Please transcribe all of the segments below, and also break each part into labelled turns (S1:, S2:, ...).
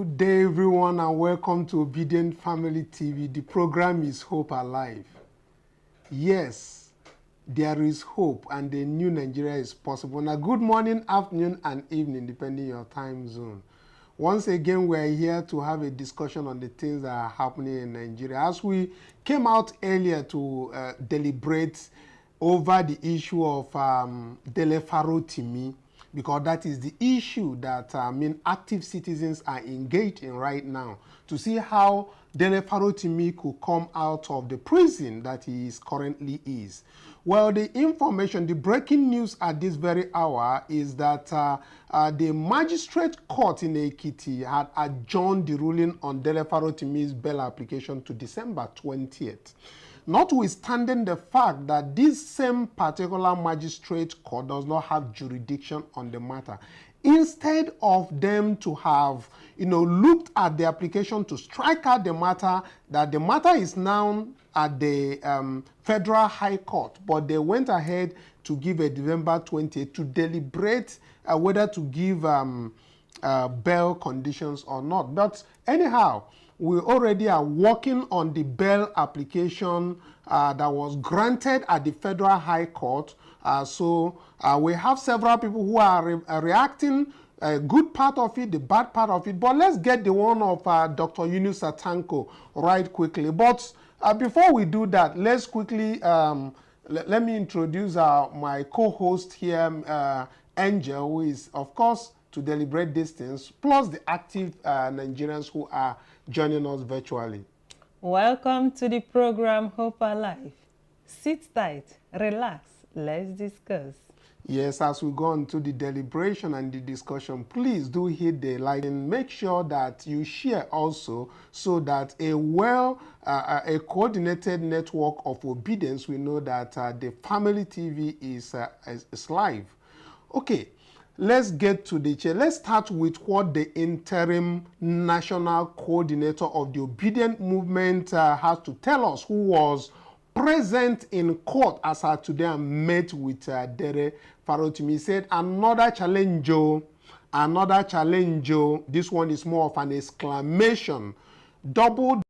S1: Good day, everyone, and welcome to Obidient Family TV. The program is Hope Alive. Yes, there is hope, and the new Nigeria is possible. Now, good morning, afternoon, and evening, depending on your time zone. Once again, we are here to have a discussion on the things that are happening in Nigeria. As we came out earlier to deliberate over the issue of Dele Farotimi, because that is the issue that active citizens are engaged in right now, to see how Dele Farotimi could come out of the prison that he is currently is. Well, the information, the breaking news at this very hour is that the magistrate court in Ekiti had adjourned the ruling on Dele Farotimi's bail application to December 20th. Notwithstanding the fact that this same particular magistrate court does not have jurisdiction on the matter. Instead of them to have, looked at the application to strike out the matter, that the matter is now at the Federal High Court, but they went ahead to give a December 20th to deliberate whether to give bail conditions or not. But anyhow, we already are working on the bail application that was granted at the Federal High Court. So we have several people who are reacting, a good part of it, the bad part of it. But let's get the one of Dr. Yunus Atanko right quickly. But before we do that, let's quickly, let me introduce my co-host here, Angel, who is, of course, to deliberate these things, plus the active Nigerians who are joining us virtually.
S2: Welcome to the program Hope Alive. Sit tight, relax, let's discuss.
S1: Yes, as we go on to the deliberation and the discussion, please do hit the like and make sure that you share also, so that a coordinated network of obedience, we know that the Family TV is live. Okay. Let's get to the chair. Let's start with what the interim national coordinator of the Obidient movement has to tell us, who was present in court as of today and met with Dele Farotimi. He said, another challenge, this one is more of an exclamation. Double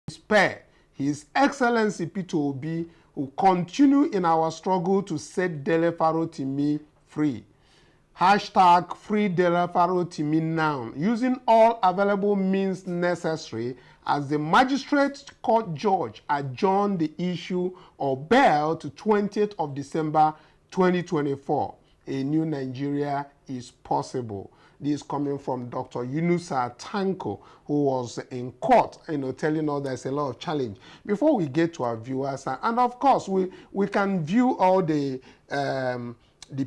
S1: despair. His Excellency Peter Obi will continue in our struggle to set Dele Farotimi free. Hashtag free Dele Farotimi now. Using all available means necessary, as the magistrate court judge adjourned the issue of bail to 20th of December 2024. A new Nigeria is possible. This is coming from Dr. Yunus Atanko, who was in court, telling us there's a lot of challenge. Before we get to our viewers, and of course, we can view all the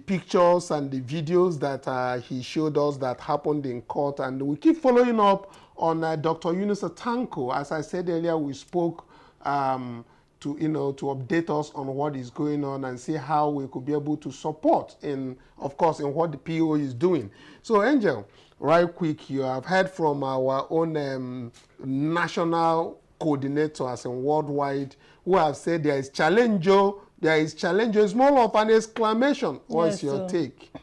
S1: pictures and the videos that he showed us that happened in court, and we keep following up on Dr. Yunus Atanko. As I said earlier, we spoke to update us on what is going on and see how we could be able to support of course, in what the PO is doing. So, Angel, right quick, you have heard from our own national coordinators and worldwide, who have said there is challenge. It's more of an exclamation. What's your take?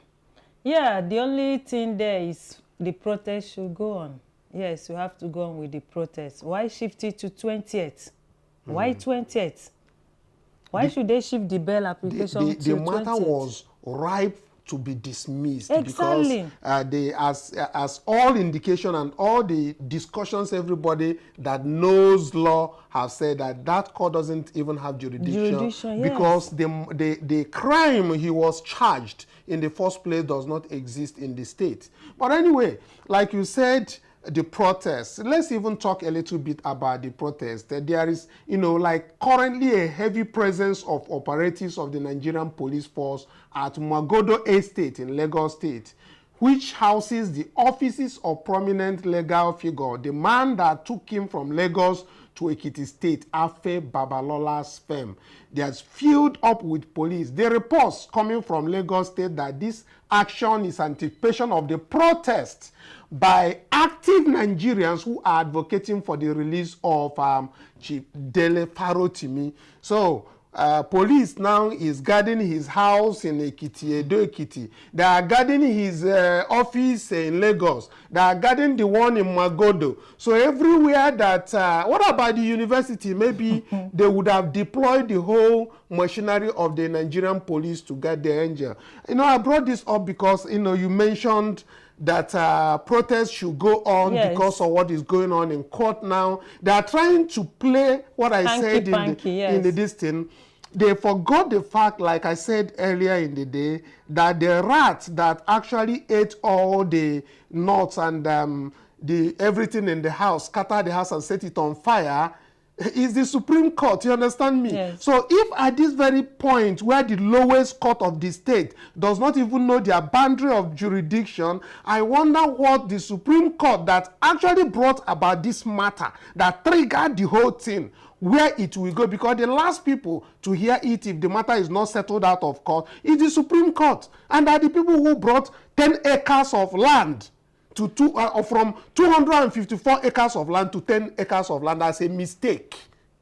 S2: Yeah, the only thing there is the protest should go on. Yes, you have to go on with the protest. Why shift it to 20th? Why 20th? Why should they shift the bail application to 20th?
S1: The matter was ripe to be dismissed.
S2: Exactly.
S1: Because as all indication and all the discussions, everybody that knows law have said that court doesn't even have jurisdiction,
S2: yes.
S1: Because the crime he was charged in the first place does not exist in the state. But anyway, like you said, the protest. Let's even talk a little bit about the protest. There is, currently a heavy presence of operatives of the Nigerian police force at Magodo Estate in Lagos State, which houses the offices of prominent legal figure, the man that took him from Lagos to Ekiti State, Afe Babalola's firm. There's filled up with police. The reports coming from Lagos State that this action is anticipation of the protest by active Nigerians who are advocating for the release of Chief Dele Farotimi. So police now is guarding his house in Ekiti, Edo Ekiti. They are guarding his office in Lagos. They are guarding the one in Magodo. So everywhere that, what about the university? Maybe they would have deployed the whole machinery of the Nigerian police to guard the angel. You know, I brought this up because, you know, you mentioned that protests should go on because of what is going on in court now. They are trying to play what I said in the this thing. They forgot the fact, like I said earlier in the day, that the rat that actually ate all the nuts and the everything in the house, scattered the house and set it on fire, is the Supreme Court. You understand me?
S2: Yes.
S1: So if at this very point where the lowest court of the state does not even know their boundary of jurisdiction, I wonder what the Supreme Court that actually brought about this matter, that triggered the whole thing, where it will go, because the last people to hear it if the matter is not settled out of court is the Supreme Court, and are the people who brought 10 acres of land to from 254 acres of land to 10 acres of land as a mistake.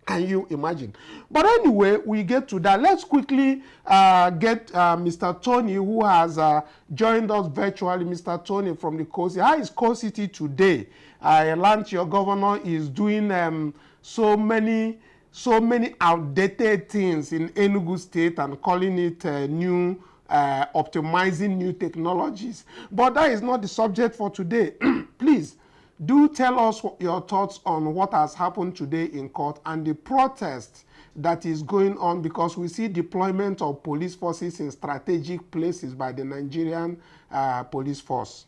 S1: Can you imagine? But anyway, we get to that. Let's quickly get Mr. Tony, who has joined us virtually. Mr. Tony from the Coast. How is Coast City today? I learned your governor is doing so many outdated things in Enugu State and calling it new, optimizing new technologies. But that is not the subject for today. Please, do tell us your thoughts on what has happened today in court and the protest that is going on, because we see deployment of police forces in strategic places by the Nigerian police force.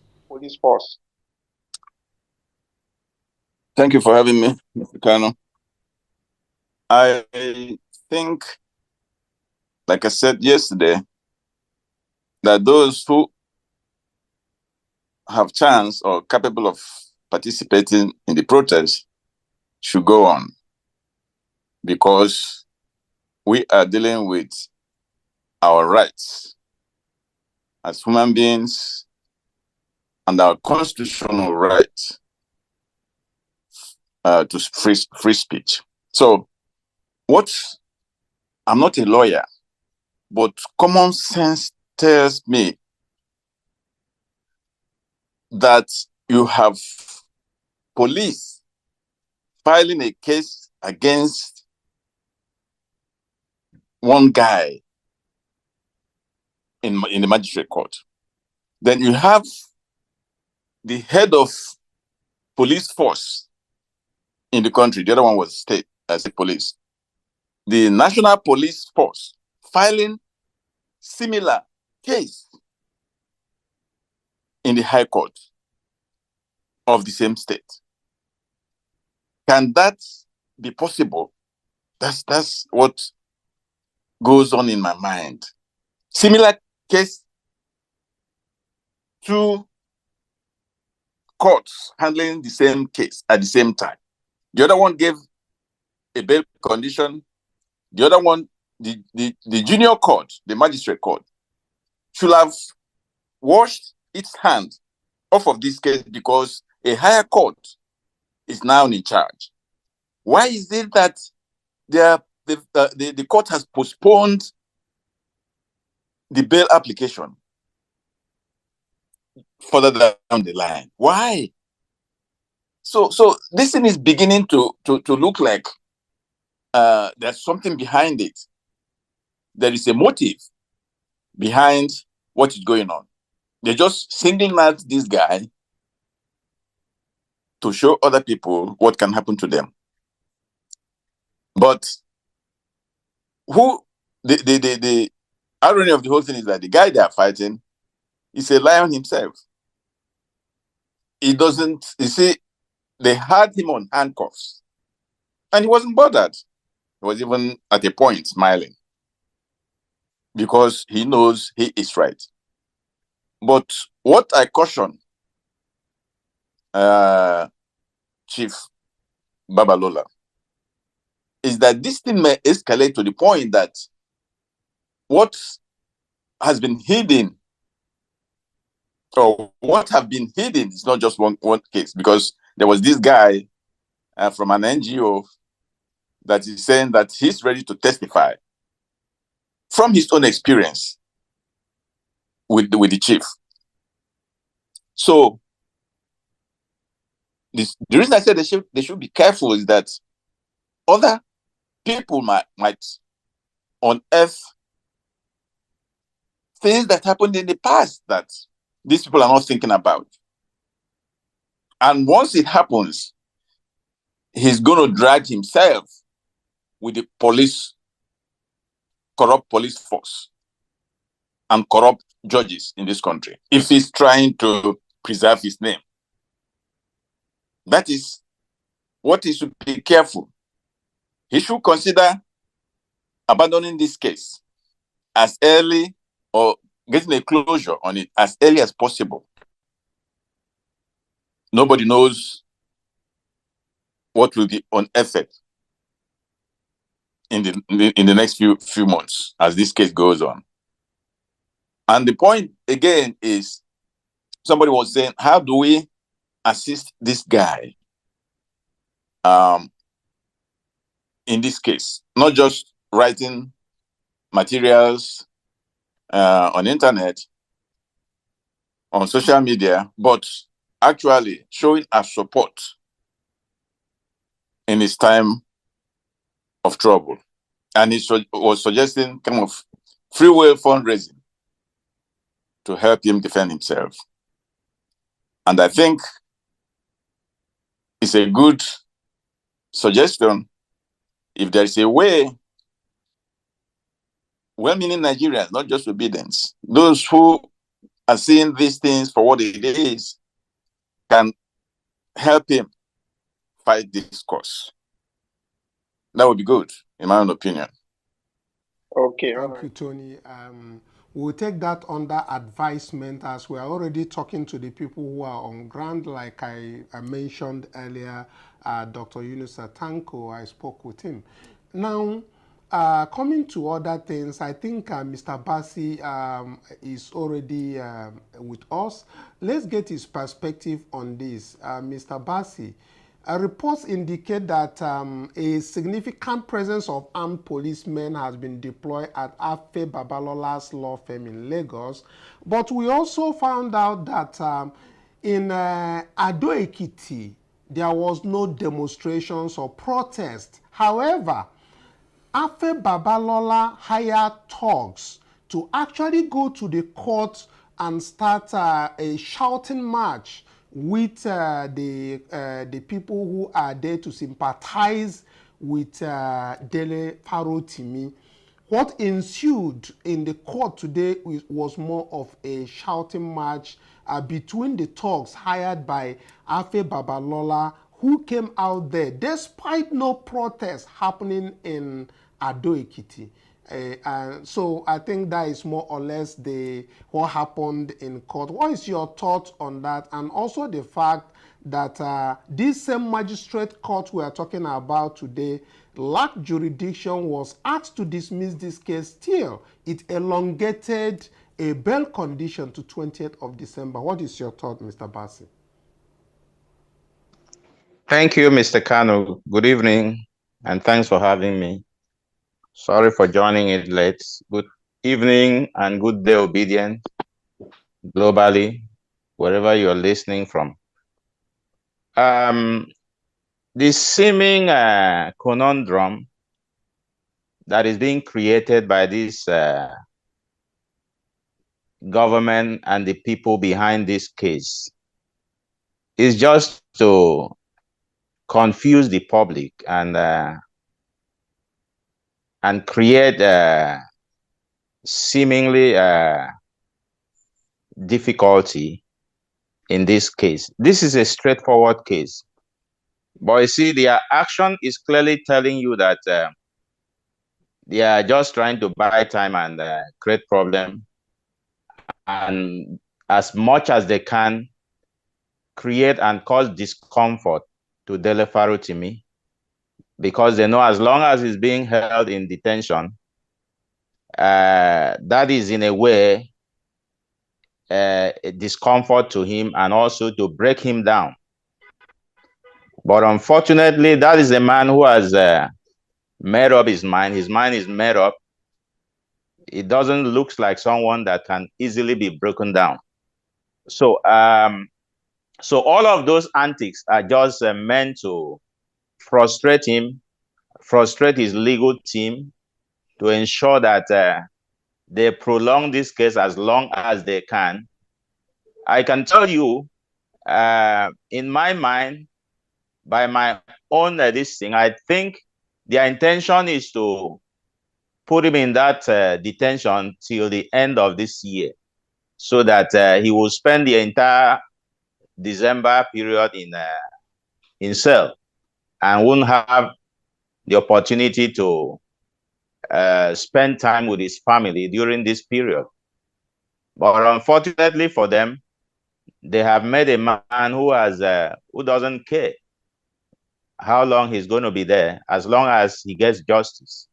S3: Thank you for having me, Mr. Kanu. I think, like I said yesterday, that those who have chance or capable of participating in the protest should go on, because we are dealing with our rights as human beings and our constitutional right to free speech. So I'm not a lawyer, but common sense tells me that you have police filing a case against one guy in the magistrate court. Then you have the head of police force in the country. The other one was state as a police. The National Police Force filing similar case in the High Court of the same state. Can that be possible? That's what goes on in my mind. Similar case, two courts handling the same case at the same time. The other one gave a bail condition. The other one, the junior court, the magistrate court, should have washed its hand off of this case because a higher court is now in charge. Why is it that the court has postponed the bail application further down the line? Why? So this thing is beginning to look like there's something behind it. There is a motive behind what is going on. They're just singling out this guy to show other people what can happen to them. But the irony of the whole thing is that the guy they are fighting is a lion himself. He doesn't, you see, they had him on handcuffs and he wasn't bothered. He was even at a point smiling because he knows he is right. But what I caution Chief Babalola is that this thing may escalate to the point that what has been hidden or what have been hidden is not just one case, because there was this guy from an NGO that is saying that he's ready to testify from his own experience with the chief. So the reason I said they should be careful is that other people might unearth things that happened in the past that these people are not thinking about. And once it happens, he's going to drag himself with the corrupt police force and corrupt judges in this country if he's trying to preserve his name. That is what he should be careful. He should consider abandoning this case as early or getting a closure on it as early as possible. Nobody knows what will be unearthed in the next few months as this case goes on. And the point again is, somebody was saying, how do we assist this guy in this case? Not just writing materials on internet, on social media, but actually showing our support in his time of trouble. And he was suggesting kind of free will fundraising to help him defend himself. And I think it's a good suggestion if there is a way, well-meaning Nigerians, not just Obedience, those who are seeing these things for what it is, can help him fight this cause. That would be good, in my own opinion.
S1: Okay. Thank you, Tony. We'll take that under advisement, as we are already talking to the people who are on ground. Like I mentioned earlier, Dr. Yunus Tanko, I spoke with him. Now, coming to other things, I think Mr. Bassi is already with us. Let's get his perspective on this. Mr. Bassi, reports indicate that a significant presence of armed policemen has been deployed at Afe Babalola's law firm in Lagos. But we also found out that in Ado Ekiti, there was no demonstrations or protest. However, Afe Babalola hired thugs to actually go to the court and start a shouting match with the people who are there to sympathize with Dele Farotimi. What ensued in the court today was more of a shouting match between the thugs hired by Afe Babalola, who came out there despite no protest happening in Ado Ekiti. So I think that is more or less what happened in court. What is your thought on that? And also the fact that this same magistrate court we are talking about today lacked jurisdiction, was asked to dismiss this case. Still, it elongated a bail condition to 20th of December. What is your thought, Mr. Bassi?
S4: Thank you, Mr. Kanu. Good evening, and thanks for having me. Sorry for joining it late. Good evening and good day, Obidient, globally, wherever you're listening from. The seeming conundrum that is being created by this government and the people behind this case is just to confuse the public and create seemingly difficulty in this case. This is a straightforward case, but you see, their action is clearly telling you that they are just trying to buy time and create problem, and as much as they can create and cause discomfort to Dele Farotimi, because they know as long as he's being held in detention, that is in a way a discomfort to him and also to break him down. But unfortunately, that is a man who has made up his mind. His mind is made up. it doesn't look like someone that can easily be broken down. So, so all of those antics are just meant to frustrate him, frustrate his legal team, to ensure that they prolong this case as long as they can. I can tell you, in my mind, by my own this thing, I think their intention is to put him in that detention till the end of this year, so that he will spend the entire December period in cell and won't have the opportunity to spend time with his family during this period. But unfortunately for them, they have made a man who has who doesn't care how long he's going to be there, as long as he gets justice.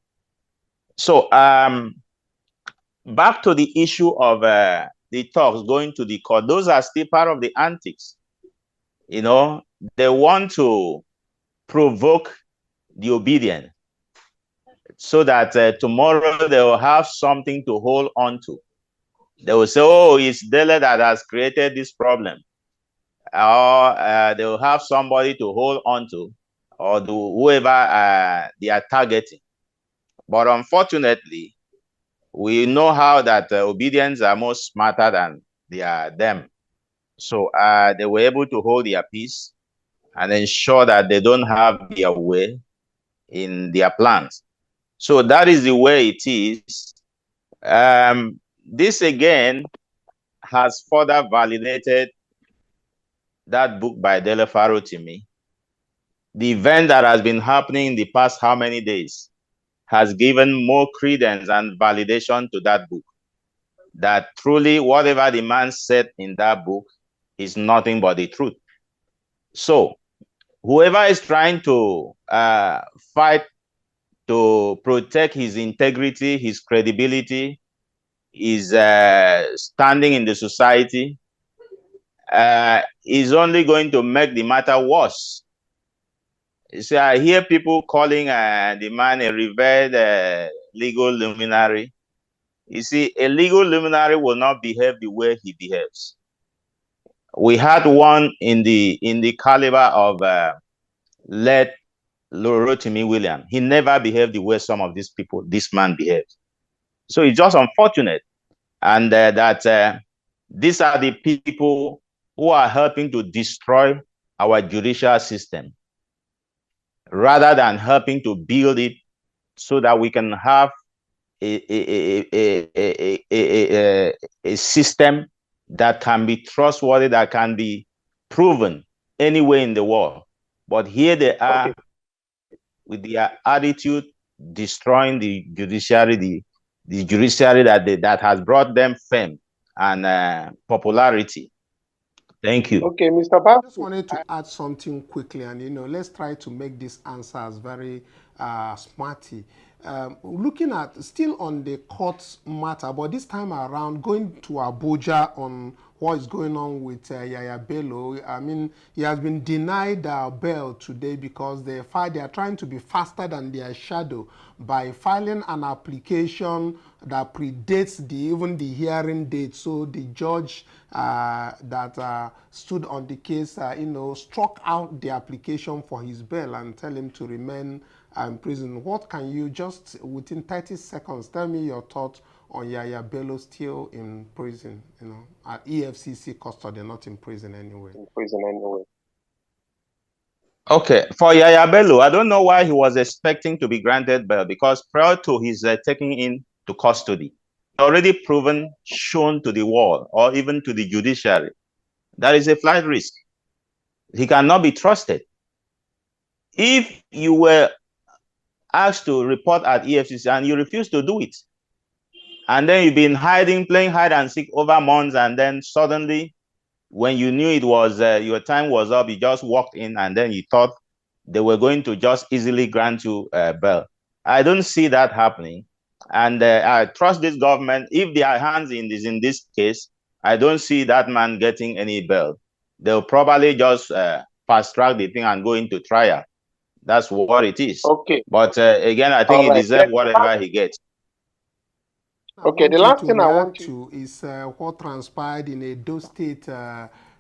S4: So back to the issue of the talks going to the court. Those are still part of the antics. You know, they want to provoke the Obidient so that tomorrow they will have something to hold on to. They will say, oh, it's Dele that has created this problem. Or they will have somebody to hold on to, or whoever they are targeting. But unfortunately, we know how that Obedients are more smarter than them. So they were able to hold their peace and ensure that they don't have their way in their plans. So that is the way it is. This again has further validated that book by Dele Farotimi. The event that has been happening in the past how many days has given more credence and validation to that book. That truly whatever the man said in that book is nothing but the truth. So whoever is trying to fight to protect his integrity, his credibility, his standing in the society, is only going to make the matter worse. So I hear people calling the man a revered legal luminary. You see, a legal luminary will not behave the way he behaves. We had one in the caliber of late Farotimi William. He never behaved the way some of these people, this man behaves. So it's just unfortunate, and that these are the people who are helping to destroy our judicial system, rather than helping to build it so that we can have a system that can be trustworthy, that can be proven anywhere in the world. But here they are, with their attitude, destroying the judiciary, the judiciary that has brought them fame and popularity. Thank you.
S1: Okay, Mr. Bab. I just wanted to add something quickly, and let's try to make these answers very smarty. Looking at still on the court matter, but this time around going to Abuja on what is going on with Yahaya Bello. I mean, he has been denied bail today because they are trying to be faster than their shadow by filing an application that predates even the hearing date. So the judge that stood on the case, struck out the application for his bail and tell him to remain in prison. What can you just within 30 seconds tell me your thoughts on Yahaya Bello still in prison, at EFCC custody, not in prison anyway?
S4: Okay, for Yahaya Bello, I don't know why he was expecting to be granted bail, because prior to his taking into custody, already proven, shown to the world or even to the judiciary, that is a flight risk. He cannot be trusted. If you were asked to report at EFCC and you refuse to do it, and then you've been hiding, playing hide and seek over months, and then suddenly, when you knew it was your time was up, you just walked in, and then you thought they were going to just easily grant you bail. I don't see that happening, and I trust this government. If their hands in this case, I don't see that man getting any bail. They'll probably just fast track the thing and go into trial. That's what it is.
S1: Okay.
S4: But again, I think he deserves whatever he gets.
S1: Okay, the last thing I want to is what transpired in Edo State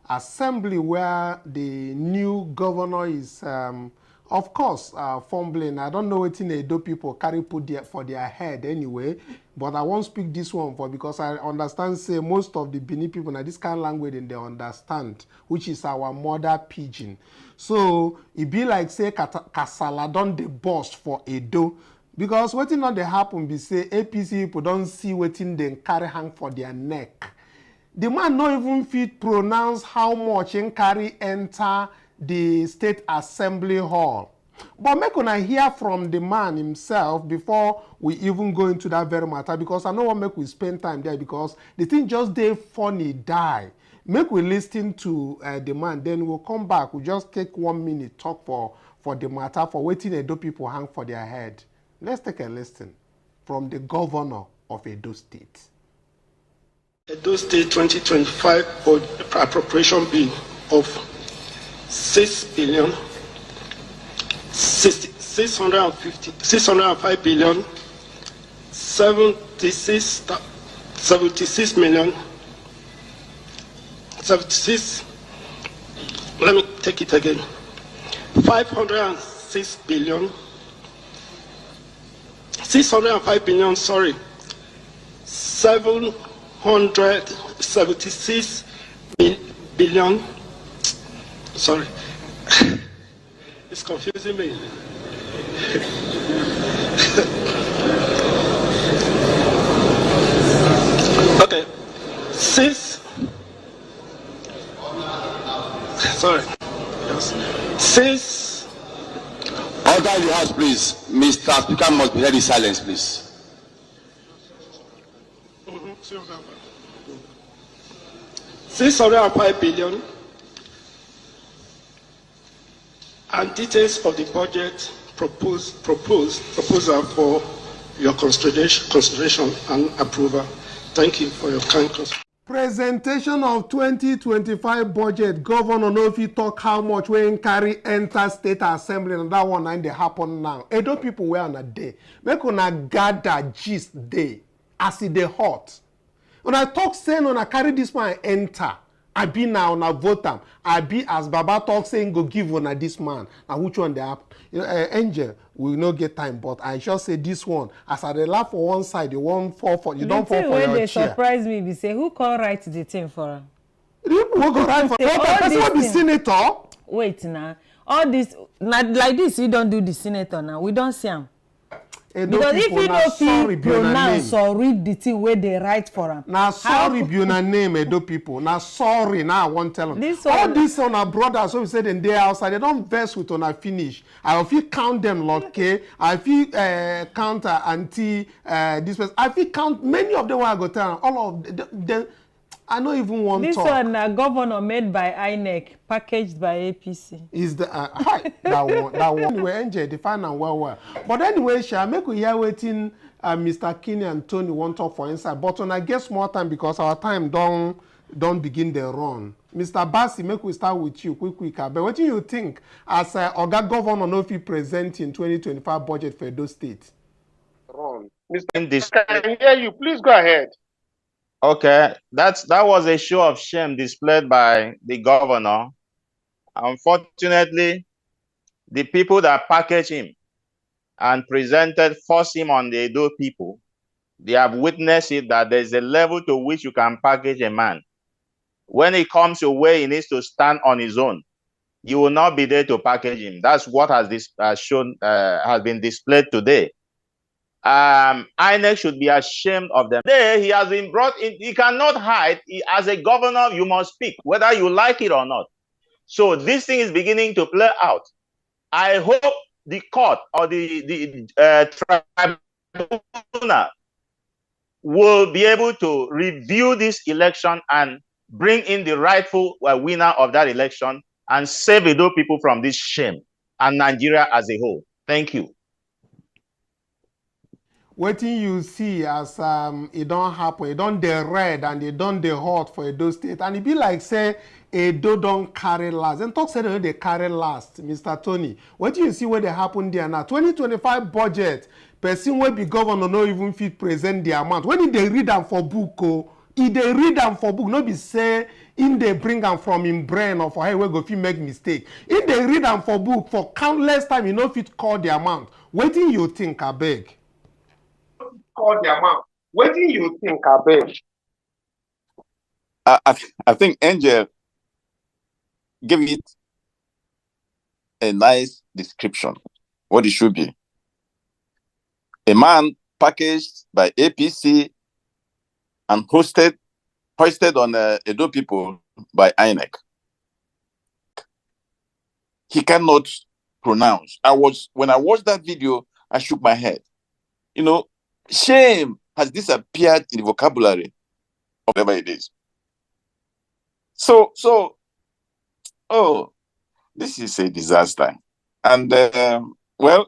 S1: Assembly, where the new governor is, of course, fumbling. I don't know what in Edo people carry put for their head anyway, but I won't speak this one for because I understand say most of the Benin people now this kind of language and they understand, which is our mother pidgin. So it be like say Kasala don the boss for Edo. Because wetin not dey happen be say APC people don't see wetin dem carry hang for their neck. The man not even fit pronounce how much him carry enter the State Assembly Hall. But make una hear from the man himself before we even go into that very matter, because I know what make we spend time there because the thing just dey funny die. Make we listen to the man, then we'll come back. We'll just take 1 minute talk for the matter, for waiting Edo people hang for their head. Let's take a listen from the governor of Edo State.
S5: Edo State 2025 appropriation bill of 605 billion 76 million 76. Let me take it again. 506 billion. 605 billion, sorry, 776 billion, sorry, it's confusing me. Okay, six.
S6: Order in the house, please. Mr. Speaker must be held in silence, please.
S5: 605 billion and details of the budget proposal for your consideration and approval. Thank you for your kind consideration.
S1: Presentation of 2025 budget. Governor no fit talk how much we carry enter State Assembly, and that one and they happen now. Edo people were on a day. Make una gather gist day as it dey hot. When I talk saying when I carry this man enter, I be now on a vote am. I be as Baba talk saying go give on this man. Now which one they have? You know, Angel will not get time, but I just say this one. As I dey laugh for one side, you won't fall for you don't fall for your chair.
S2: They surprise me. Be say who can write the thing for him?
S1: People who go write for him. Person will be senator.
S2: Wait now. All this like this, we don't do the senator now. We don't see him. Because if you don't feel pronounce or read the thing where they write for him.
S1: Now sorry be your name, Edo people. Now sorry, now I won't tell them. All this on our brothers, so we said in there outside, they don't verse with on a finish. I will count them, Lord K. I feel count auntie this person. I feel count many of them where I go tell them, all of them. I don't even want to talk.
S2: This one, governor made by INEC, packaged by APC.
S1: Is the that one? Anyway, NJ define and well. But anyway, shall make we hear waiting. Mr. Kinney and Tony want to talk for inside. But when I guess more time because our time don't begin the run. Mr. Bassi, make we start with you quick. But what do you think as Oga Governor no fit present in 2025 budget for Edo State?
S5: Ron, Mr. Can hear you? Please go ahead.
S4: Okay, that was a show of shame displayed by the governor. Unfortunately, the people that packaged him and forced him on the Edo people, they have witnessed it that there's a level to which you can package a man. When it comes to where he needs to stand on his own, you will not be there to package him. That's what has been displayed today. INEC should be ashamed of them. There, he has been brought in. He cannot hide. As a governor, you must speak, whether you like it or not. So this thing is beginning to play out. I hope the court or the tribunal will be able to review this election and bring in the rightful winner of that election and save Edo people from this shame and Nigeria as a whole. Thank you.
S1: Waiting you see as it don't happen, it don't the red and it don't the hot for Edo State, and it be like say Edo don't carry last. And talk say they carry last, Mr. Tony. What do you see where they happen there now? 2025 budget person wey be governor no even fit present the amount when they read am for book e dey read am for book, no be say im dey bring am from im brain or for head wey go fit make mistake. Im dey read am for book for countless time, e no fit call the amount. Wetin you think, abeg? Call the amount. Wetin you think, abeg?
S3: I think Angel gave it a nice description, what it should be. A man packaged by APC and hoisted on Edo people by INEC. He cannot pronounce. When I watched that video, I shook my head. You know, shame has disappeared in the vocabulary of whatever it is. So, oh, this is a disaster. And, well,